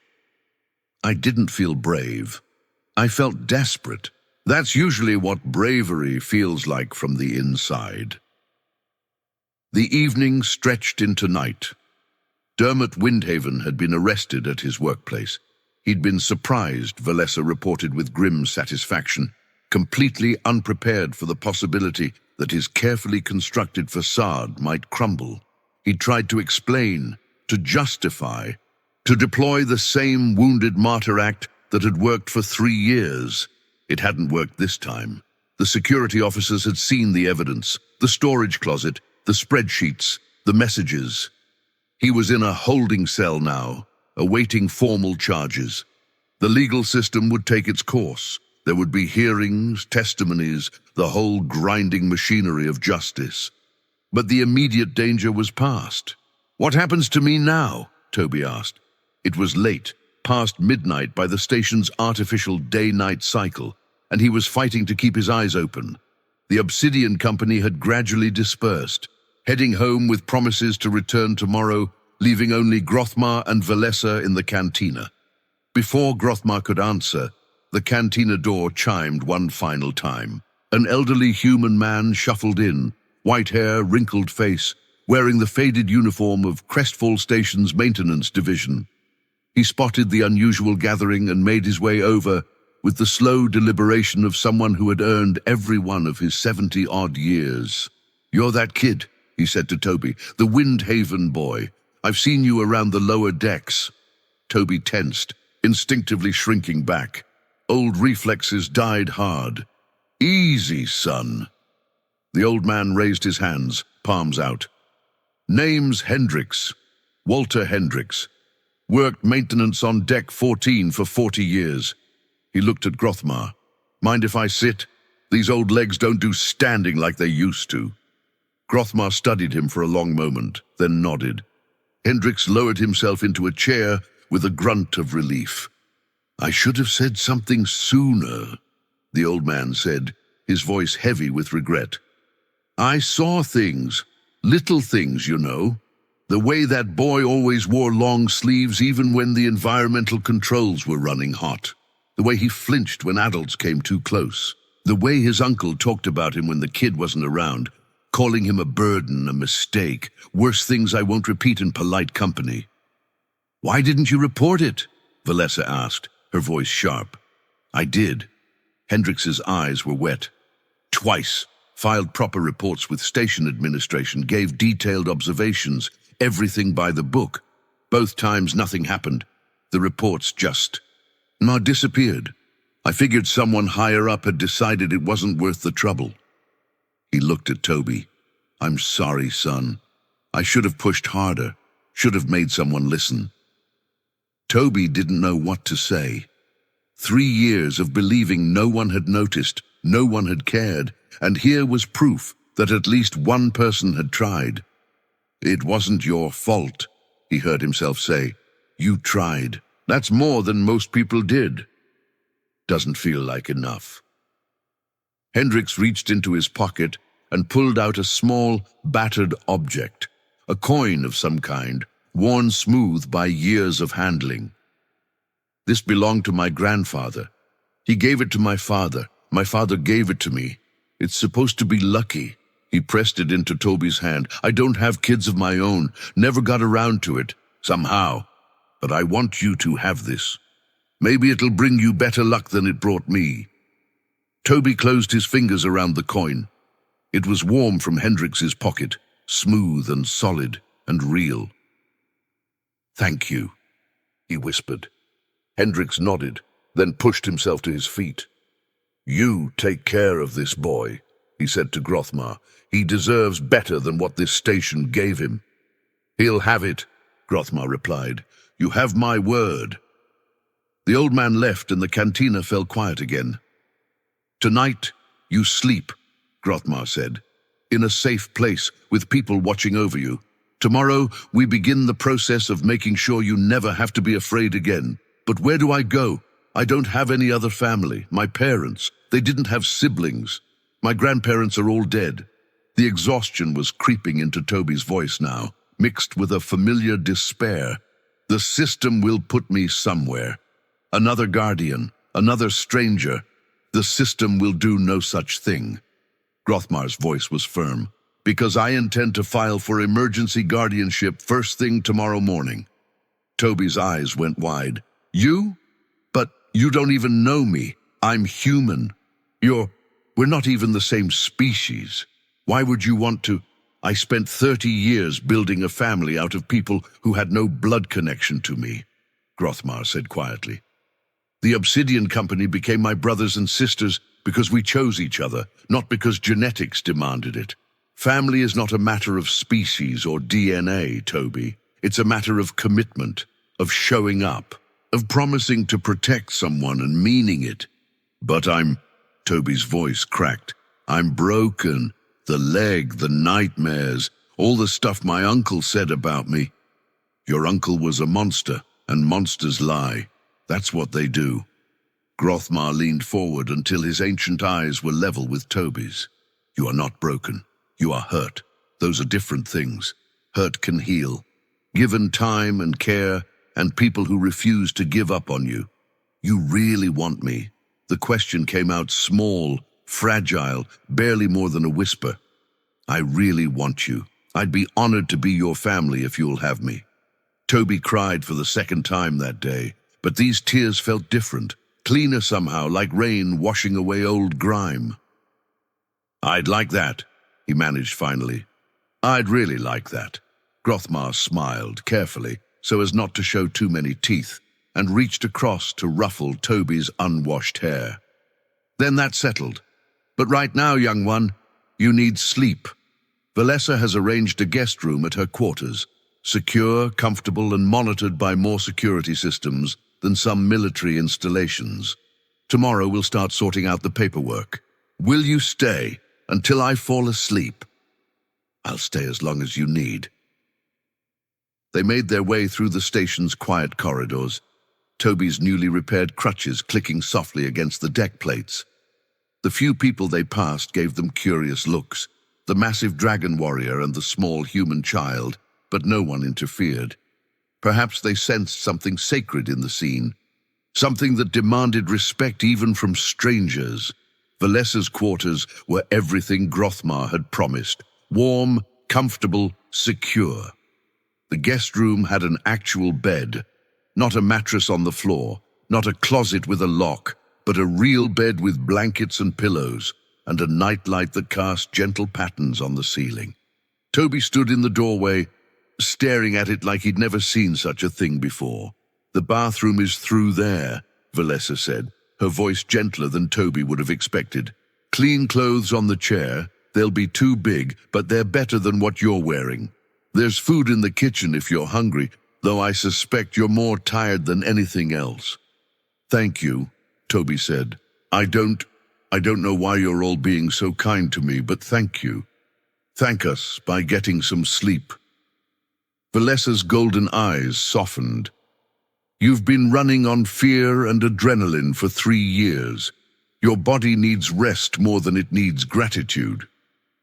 I didn't feel brave. I felt desperate. That's usually what bravery feels like from the inside. The evening stretched into night. Dermot Windhaven had been arrested at his workplace. He'd been surprised, Valessa reported with grim satisfaction, completely unprepared for the possibility that his carefully constructed facade might crumble. He tried to explain, to justify, to deploy the same wounded martyr act that had worked for 3 years. It hadn't worked this time. The security officers had seen the evidence, the storage closet, the spreadsheets, the messages. He was in a holding cell now, awaiting formal charges. The legal system would take its course. There would be hearings, testimonies, the whole grinding machinery of justice. But the immediate danger was past. "What happens to me now?" Toby asked. It was late, past midnight by the station's artificial day-night cycle, and he was fighting to keep his eyes open. The Obsidian Company had gradually dispersed, heading home with promises to return tomorrow, leaving only Grothmar and Valessa in the cantina. Before Grothmar could answer, the cantina door chimed one final time. An elderly human man shuffled in, white hair, wrinkled face, wearing the faded uniform of Crestfall Station's maintenance division. He spotted the unusual gathering and made his way over with the slow deliberation of someone who had earned every one of his 70-odd years. "You're that kid," he said to Toby, "the Windhaven boy. I've seen you around the lower decks." Toby tensed, instinctively shrinking back. Old reflexes died hard. "Easy, son." The old man raised his hands, palms out. "Name's Hendricks, Walter Hendricks. Worked maintenance on Deck 14 for 40 years. He looked at Grothmar. "Mind if I sit? These old legs don't do standing like they used to." Grothmar studied him for a long moment, then nodded. Hendricks lowered himself into a chair with a grunt of relief. "I should have said something sooner," the old man said, his voice heavy with regret. "I saw things, little things, you know. The way that boy always wore long sleeves even when the environmental controls were running hot. The way he flinched when adults came too close. The way his uncle talked about him when the kid wasn't around, calling him a burden, a mistake, worse things I won't repeat in polite company." "Why didn't you report it?" Valessa asked, her voice sharp. "I did." Hendricks's eyes were wet. "Twice. Filed proper reports with station administration, gave detailed observations, everything by the book. Both times nothing happened. The reports just disappeared. I figured someone higher up had decided it wasn't worth the trouble." He looked at Toby. "I'm sorry, son. I should have pushed harder, should have made someone listen." Toby didn't know what to say. 3 years of believing no one had noticed, no one had cared, and here was proof that at least one person had tried. "It wasn't your fault," he heard himself say. "You tried. That's more than most people did." "Doesn't feel like enough." Hendricks reached into his pocket and pulled out a small, battered object, a coin of some kind, worn smooth by years of handling. "This belonged to my grandfather. He gave it to my father. My father gave it to me. It's supposed to be lucky." He pressed it into Toby's hand. "I don't have kids of my own, never got around to it, somehow. But I want you to have this. Maybe it'll bring you better luck than it brought me." Toby closed his fingers around the coin. It was warm from Hendricks's pocket, smooth and solid and real. "Thank you," he whispered. Hendricks nodded, then pushed himself to his feet. "You take care of this boy," he said to Grothmar. "He deserves better than what this station gave him." "He'll have it," Grothmar replied. "You have my word." The old man left and the cantina fell quiet again. "Tonight, you sleep," Grothmar said, "in a safe place with people watching over you. Tomorrow, we begin the process of making sure you never have to be afraid again. But where do I go? I don't have any other family. My parents, they didn't have siblings. My grandparents are all dead. The exhaustion was creeping into Toby's voice now, mixed with a familiar despair. The system will put me somewhere. Another guardian, another stranger. The system will do no such thing. Grothmar's voice was firm. Because I intend to file for emergency guardianship first thing tomorrow morning. Toby's eyes went wide. You? But you don't even know me. I'm human. We're not even the same species. Why would you want to? I spent 30 years building a family out of people who had no blood connection to me, Grothmar said quietly. The Obsidian Company became my brothers and sisters because we chose each other, not because genetics demanded it. Family is not a matter of species or DNA, Toby. It's a matter of commitment, of showing up, of promising to protect someone and meaning it. But Toby's voice cracked. I'm broken. The leg, the nightmares, all the stuff my uncle said about me. Your uncle was a monster, and monsters lie. That's what they do. Grothmar leaned forward until his ancient eyes were level with Toby's. You are not broken. You are hurt. Those are different things. Hurt can heal. Given time and care, and people who refuse to give up on you. You really want me? The question came out small, fragile, barely more than a whisper. I really want you. I'd be honored to be your family if you'll have me. Toby cried for the second time that day, but these tears felt different, cleaner somehow, like rain washing away old grime. I'd like that, he managed finally. I'd really like that. Grothmar smiled carefully, so as not to show too many teeth, and reached across to ruffle Toby's unwashed hair. Then that settled. But right now, young one, you need sleep. Valessa has arranged a guest room at her quarters, secure, comfortable, and monitored by more security systems than some military installations. Tomorrow we'll start sorting out the paperwork. Will you stay until I fall asleep? I'll stay as long as you need. They made their way through the station's quiet corridors, Toby's newly repaired crutches clicking softly against the deck plates. The few people they passed gave them curious looks, the massive dragon warrior and the small human child, but no one interfered. Perhaps they sensed something sacred in the scene, something that demanded respect even from strangers. Valessa's quarters were everything Grothmar had promised, warm, comfortable, secure. The guest room had an actual bed, not a mattress on the floor, not a closet with a lock, but a real bed with blankets and pillows, and a nightlight that cast gentle patterns on the ceiling. Toby stood in the doorway, staring at it like he'd never seen such a thing before. The bathroom is through there, Valessa said, her voice gentler than Toby would have expected. Clean clothes on the chair. They'll be too big, but they're better than what you're wearing. There's food in the kitchen if you're hungry, though I suspect you're more tired than anything else. Thank you, Toby said. I don't know why you're all being so kind to me, but thank you. Thank us by getting some sleep. Valessa's golden eyes softened. You've been running on fear and adrenaline for 3 years. Your body needs rest more than it needs gratitude.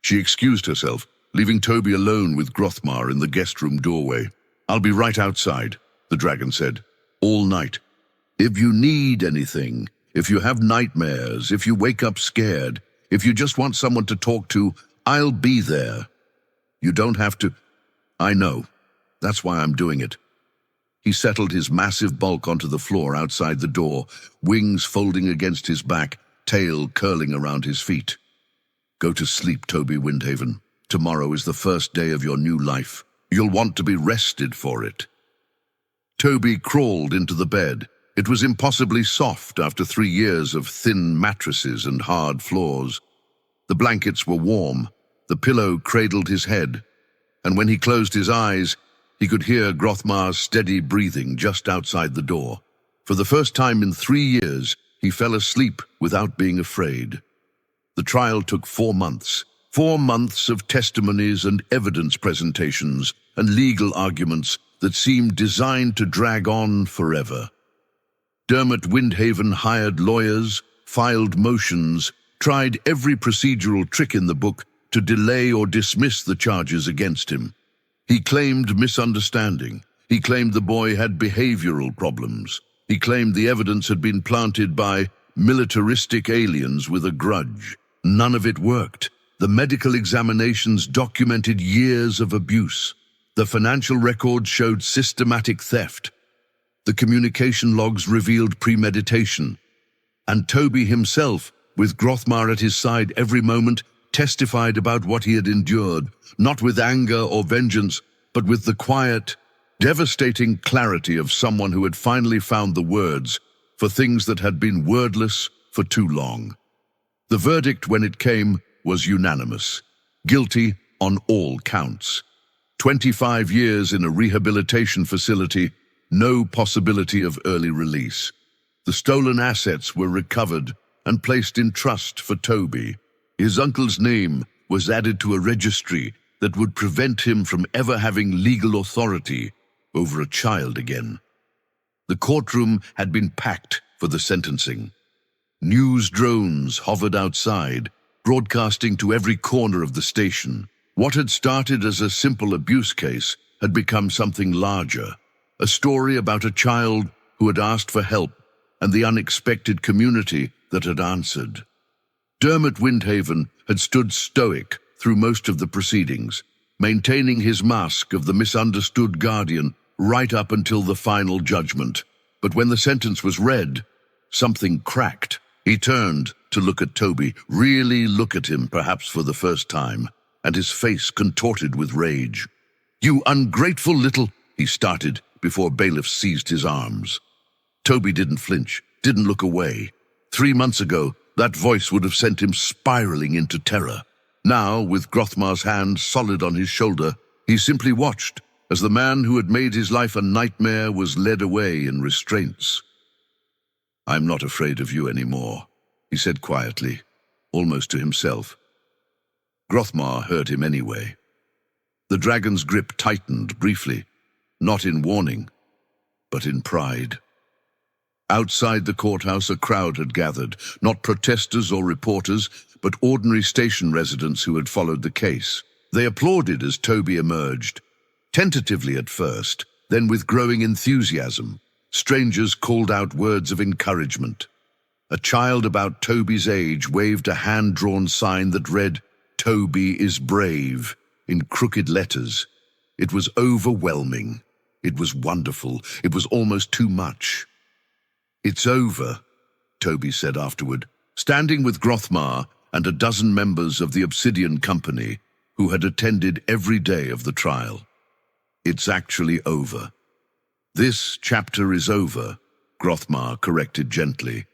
She excused herself, leaving Toby alone with Grothmar in the guest room doorway. I'll be right outside, the dragon said, all night. If you need anything, if you have nightmares, if you wake up scared, if you just want someone to talk to, I'll be there. You don't have to. I know. That's why I'm doing it. He settled his massive bulk onto the floor outside the door, wings folding against his back, tail curling around his feet. Go to sleep, Toby Windhaven. Tomorrow is the first day of your new life. You'll want to be rested for it. Toby crawled into the bed. It was impossibly soft after 3 years of thin mattresses and hard floors. The blankets were warm. The pillow cradled his head. And when he closed his eyes, he could hear Grothmar's steady breathing just outside the door. For the first time in 3 years, he fell asleep without being afraid. The trial took 4 months. 4 months of testimonies and evidence presentations and legal arguments that seemed designed to drag on forever. Dermot Windhaven hired lawyers, filed motions, tried every procedural trick in the book to delay or dismiss the charges against him. He claimed misunderstanding. He claimed the boy had behavioral problems. He claimed the evidence had been planted by militaristic aliens with a grudge. None of it worked. The medical examinations documented years of abuse. The financial records showed systematic theft. The communication logs revealed premeditation. And Toby himself, with Grothmar at his side every moment, testified about what he had endured, not with anger or vengeance, but with the quiet, devastating clarity of someone who had finally found the words for things that had been wordless for too long. The verdict, when it came, was unanimous. Guilty on all counts. 25 years in a rehabilitation facility, no possibility of early release. The stolen assets were recovered and placed in trust for Toby. His uncle's name was added to a registry that would prevent him from ever having legal authority over a child again. The courtroom had been packed for the sentencing. News drones hovered outside, broadcasting to every corner of the station. What had started as a simple abuse case had become something larger, a story about a child who had asked for help and the unexpected community that had answered. Dermot Windhaven had stood stoic through most of the proceedings, maintaining his mask of the misunderstood guardian right up until the final judgment. But when the sentence was read, something cracked. He turned to look at Toby, really look at him perhaps for the first time, and his face contorted with rage. "You ungrateful little," he started before bailiffs seized his arms. Toby didn't flinch, didn't look away. 3 months ago, that voice would have sent him spiraling into terror. Now, with Grothmar's hand solid on his shoulder, he simply watched as the man who had made his life a nightmare was led away in restraints. "I'm not afraid of you anymore," he said quietly, almost to himself. Grothmar heard him anyway. The dragon's grip tightened briefly, not in warning, but in pride. Outside the courthouse, a crowd had gathered, not protesters or reporters, but ordinary station residents who had followed the case. They applauded as Toby emerged, tentatively at first, then with growing enthusiasm. Strangers called out words of encouragement. A child about Toby's age waved a hand-drawn sign that read, "Toby is brave," in crooked letters. It was overwhelming. It was wonderful. It was almost too much. "It's over," Toby said afterward, standing with Grothmar and a dozen members of the Obsidian Company who had attended every day of the trial. "It's actually over." "This chapter is over," Grothmar corrected gently.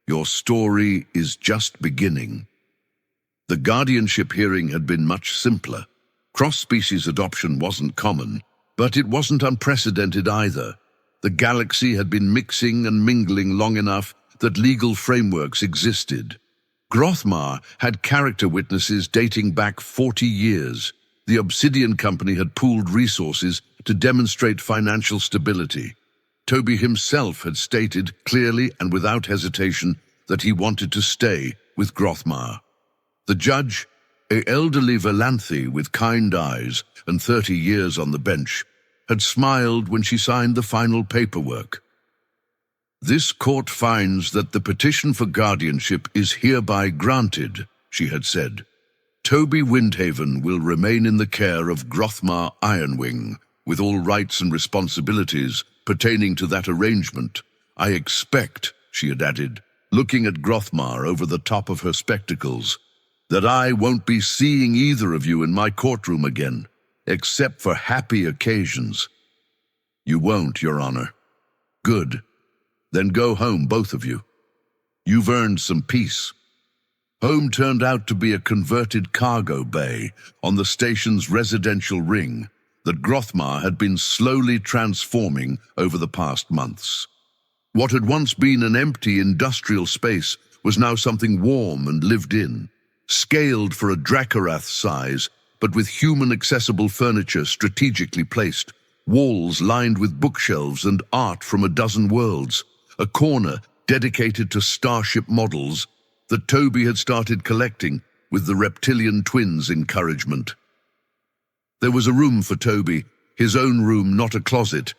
"Your story is just beginning." The guardianship hearing had been much simpler. Cross-species adoption wasn't common, but it wasn't unprecedented either. The galaxy had been mixing and mingling long enough that legal frameworks existed. Grothmar had character witnesses dating back 40 years. The Obsidian Company had pooled resources to demonstrate financial stability. Toby himself had stated clearly and without hesitation that he wanted to stay with Grothmar. The judge, an elderly Valanthe with kind eyes and 30 years on the bench, had smiled when she signed the final paperwork. "This court finds that the petition for guardianship is hereby granted," she had said. "Toby Windhaven will remain in the care of Grothmar Ironwing, with all rights and responsibilities pertaining to that arrangement. I expect," she had added, looking at Grothmar over the top of her spectacles, "that I won't be seeing either of you in my courtroom again, except for happy occasions." "You won't, Your Honor." "Good. Then go home, both of you. You've earned some peace." Home turned out to be a converted cargo bay on the station's residential ring that Grothmar had been slowly transforming over the past months. What had once been an empty industrial space was now something warm and lived in, scaled for a Dracorath size, but with human-accessible furniture strategically placed, walls lined with bookshelves and art from a dozen worlds, a corner dedicated to starship models, that Toby had started collecting with the reptilian twins' encouragement. There was a room for Toby, his own room, not a closet,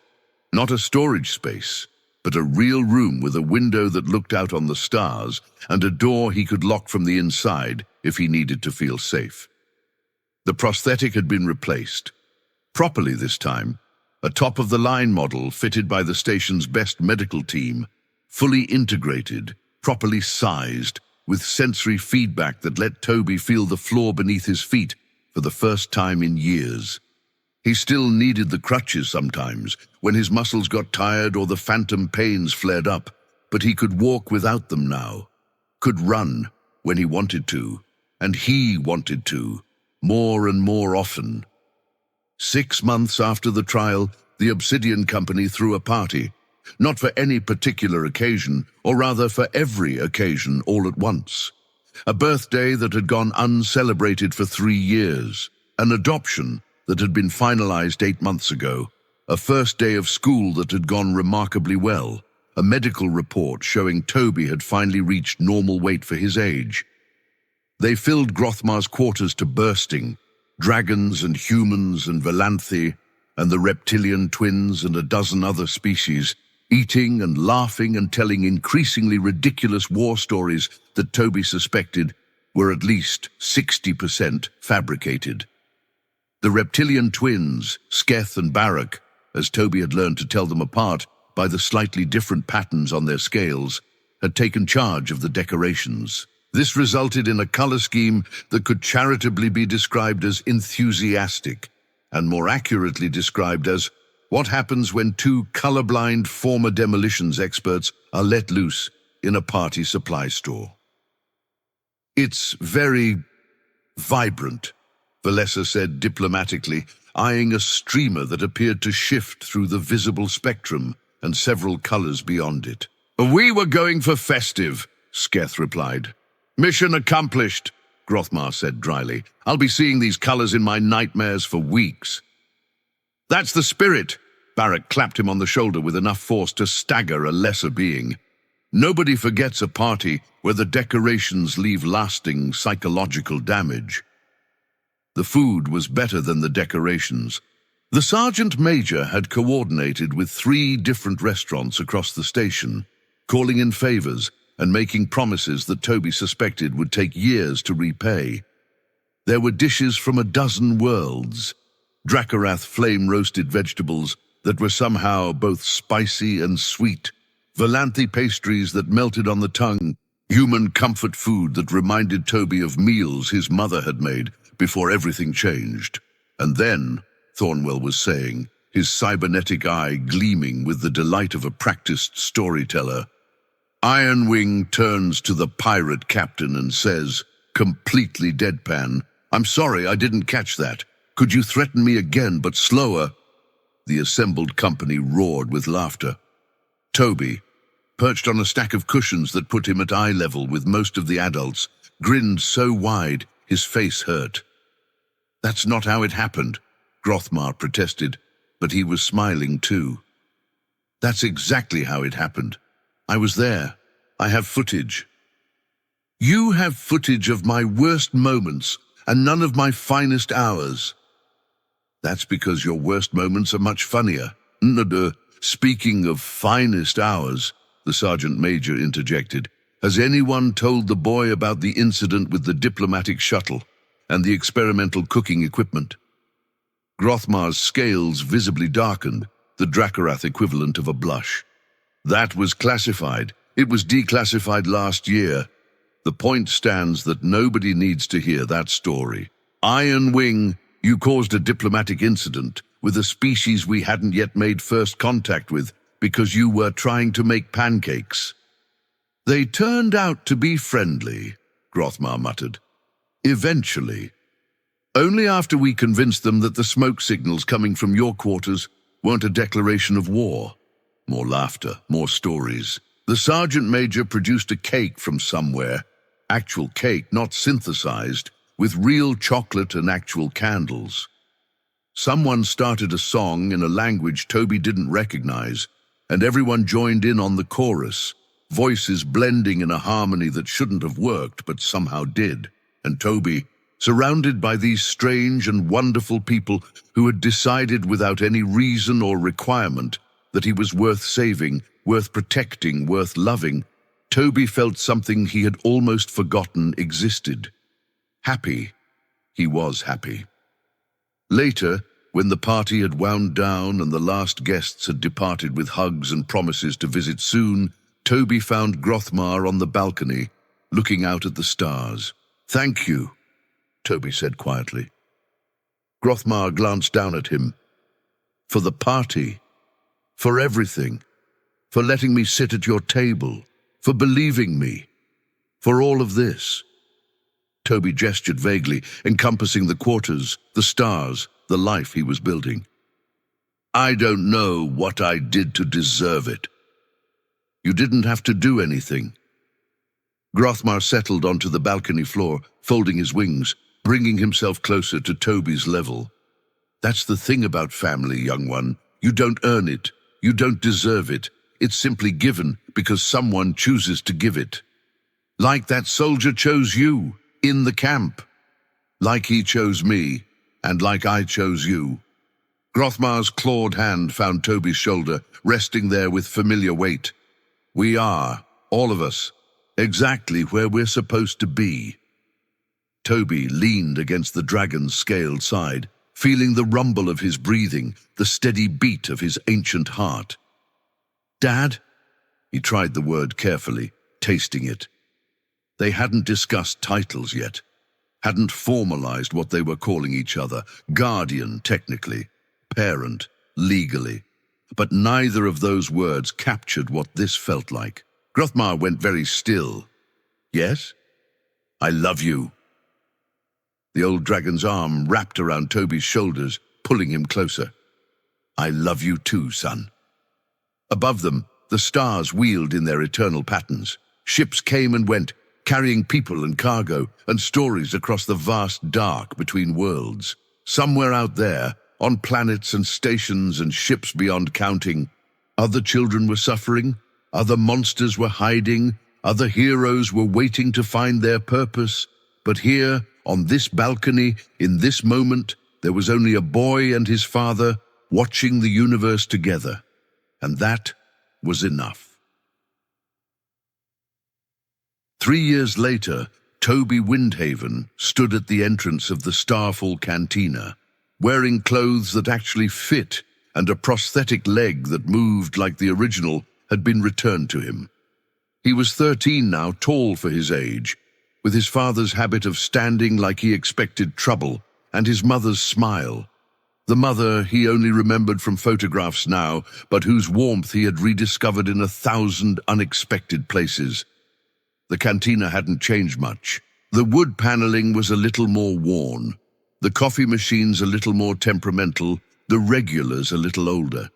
not a storage space, but a real room with a window that looked out on the stars and a door he could lock from the inside if he needed to feel safe. The prosthetic had been replaced, properly this time, a top-of-the-line model fitted by the station's best medical team, fully integrated, properly sized, with sensory feedback that let Toby feel the floor beneath his feet for the first time in years. He still needed the crutches sometimes, when his muscles got tired or the phantom pains flared up, but he could walk without them now, could run when he wanted to, and he wanted to, more and more often. 6 months after the trial, the Obsidian Company threw a party, not for any particular occasion, or rather for every occasion all at once. A birthday that had gone uncelebrated for 3 years, an adoption that had been finalized 8 months ago, a first day of school that had gone remarkably well, a medical report showing Toby had finally reached normal weight for his age. They filled Grothmar's quarters to bursting, dragons and humans and Valanthi and the reptilian twins and a dozen other species, eating and laughing and telling increasingly ridiculous war stories that Toby suspected were at least 60% fabricated. The reptilian twins, Sketh and Barak, as Toby had learned to tell them apart by the slightly different patterns on their scales, had taken charge of the decorations. This resulted in a color scheme that could charitably be described as enthusiastic, and more accurately described as what happens when 2 colorblind former demolitions experts are let loose in a party supply store. It's very vibrant, Valessa said diplomatically, eyeing a streamer that appeared to shift through the visible spectrum and several colors beyond it. We were going for festive, Sketh replied. Mission accomplished, Grothmar said dryly. I'll be seeing these colors in my nightmares for weeks. That's the spirit, Barak clapped him on the shoulder with enough force to stagger a lesser being. Nobody forgets a party where the decorations leave lasting psychological damage. The food was better than the decorations. The Sergeant Major had coordinated with 3 different restaurants across the station, calling in favors and making promises that Toby suspected would take years to repay. There were dishes from a dozen worlds, Dracorath flame-roasted vegetables that were somehow both spicy and sweet, Valanthi pastries that melted on the tongue, human comfort food that reminded Toby of meals his mother had made before everything changed. And then, Thornwell was saying, his cybernetic eye gleaming with the delight of a practiced storyteller, Ironwing turns to the pirate captain and says, completely deadpan, I'm sorry, I didn't catch that. Could you threaten me again, but slower? The assembled company roared with laughter. Toby, perched on a stack of cushions that put him at eye level with most of the adults, grinned so wide his face hurt. That's not how it happened, Grothmar protested, but he was smiling too. That's exactly how it happened. I was there. I have footage. You have footage of my worst moments and none of my finest hours. That's because your worst moments are much funnier. Speaking of finest hours, the Sergeant Major interjected, has anyone told the boy about the incident with the diplomatic shuttle and the experimental cooking equipment? Grothmar's scales visibly darkened, the Dracorath equivalent of a blush. That was classified. It was declassified last year. The point stands that nobody needs to hear that story. Iron Wing, you caused a diplomatic incident with a species we hadn't yet made first contact with because you were trying to make pancakes. They turned out to be friendly, Grothmar muttered. Eventually. Only after we convinced them that the smoke signals coming from your quarters weren't a declaration of war. More laughter, more stories. The Sergeant Major produced a cake from somewhere. Actual cake, not synthesized, with real chocolate and actual candles. Someone started a song in a language Toby didn't recognize, and everyone joined in on the chorus, voices blending in a harmony that shouldn't have worked but somehow did. And Toby, surrounded by these strange and wonderful people who had decided without any reason or requirement that he was worth saving, worth protecting, worth loving, Toby felt something he had almost forgotten existed. Happy. He was happy. Later, when the party had wound down and the last guests had departed with hugs and promises to visit soon, Toby found Grothmar on the balcony, looking out at the stars. "Thank you," Toby said quietly. Grothmar glanced down at him. "For the party, for everything, for letting me sit at your table, for believing me, for all of this." Toby gestured vaguely, encompassing the quarters, the stars, the life he was building. "I don't know what I did to deserve it." "You didn't have to do anything." Grothmar settled onto the balcony floor, folding his wings, bringing himself closer to Toby's level. "That's the thing about family, young one. You don't earn it. You don't deserve it. It's simply given because someone chooses to give it. Like that soldier chose you, in the camp. Like he chose me, and like I chose you." Grothmar's clawed hand found Toby's shoulder, resting there with familiar weight. "We are, all of us, exactly where we're supposed to be." Toby leaned against the dragon's scaled side, feeling the rumble of his breathing, the steady beat of his ancient heart. "Dad?" He tried the word carefully, tasting it. They hadn't discussed titles yet, hadn't formalized what they were calling each other, guardian technically, parent legally, but neither of those words captured what this felt like. Grothmar went very still. "Yes? I love you." The old dragon's arm wrapped around Toby's shoulders, pulling him closer. "I love you too, son." Above them, the stars wheeled in their eternal patterns. Ships came and went, carrying people and cargo and stories across the vast dark between worlds. Somewhere out there, on planets and stations and ships beyond counting, other children were suffering, other monsters were hiding, other heroes were waiting to find their purpose. But here, on this balcony, in this moment, there was only a boy and his father watching the universe together. And that was enough. 3 years later, Toby Windhaven stood at the entrance of the Starfall Cantina, wearing clothes that actually fit and a prosthetic leg that moved like the original had been returned to him. He was 13 now, tall for his age, with his father's habit of standing like he expected trouble, and his mother's smile. The mother he only remembered from photographs now, but whose warmth he had rediscovered in 1,000 unexpected places. The cantina hadn't changed much. The wood paneling was a little more worn, the coffee machines a little more temperamental, the regulars a little older.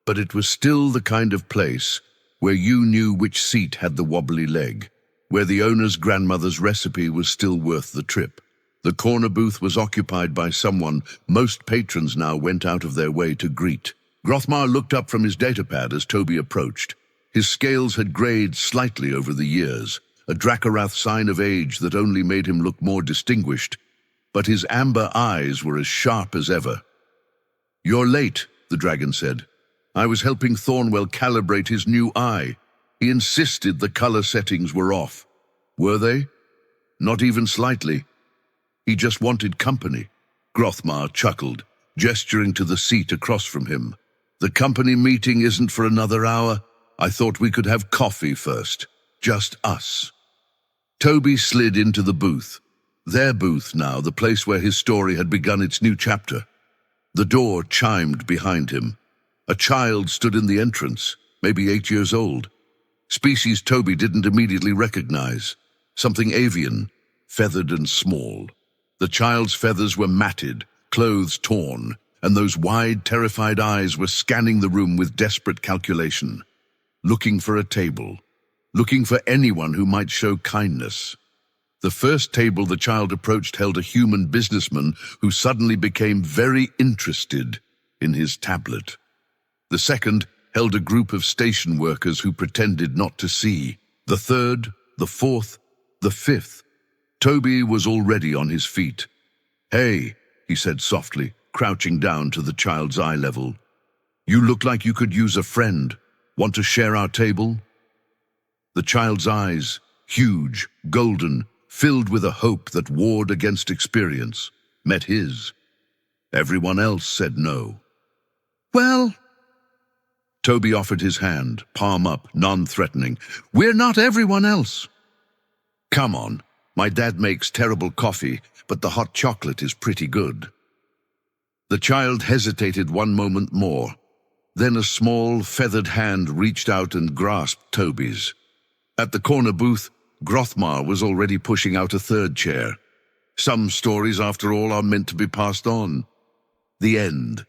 But it was still the kind of place where you knew which seat had the wobbly leg, where the owner's grandmother's recipe was still worth the trip. The corner booth was occupied by someone most patrons now went out of their way to greet. Grothmar looked up from his datapad as Toby approached. His scales had grayed slightly over the years, a Dracorath sign of age that only made him look more distinguished, but his amber eyes were as sharp as ever. "You're late," the dragon said. "I was helping Thornwell calibrate his new eye. He insisted the color settings were off." "Were they?" "Not even slightly. He just wanted company." Grothmar chuckled, gesturing to the seat across from him. "The company meeting isn't for another hour. I thought we could have coffee first. Just us." Toby slid into the booth. Their booth now, the place where his story had begun its new chapter. The door chimed behind him. A child stood in the entrance, maybe 8 years old. Species Toby didn't immediately recognize. Something avian, feathered and small. The child's feathers were matted, clothes torn, and those wide, terrified eyes were scanning the room with desperate calculation. Looking for a table. Looking for anyone who might show kindness. The first table the child approached held a human businessman who suddenly became very interested in his tablet. The second held a group of station workers who pretended not to see. The third, the fourth, the fifth. Toby was already on his feet. "Hey," he said softly, crouching down to the child's eye level. "You look like you could use a friend. Want to share our table?" The child's eyes, huge, golden, filled with a hope that warred against experience, met his. Everyone else said no. "Well," Toby offered his hand, palm up, non-threatening. "We're not everyone else." "Come on, my dad makes terrible coffee, but the hot chocolate is pretty good." The child hesitated one moment more. Then a small, feathered hand reached out and grasped Toby's. At the corner booth, Grothmar was already pushing out a third chair. Some stories, after all, are meant to be passed on. The end.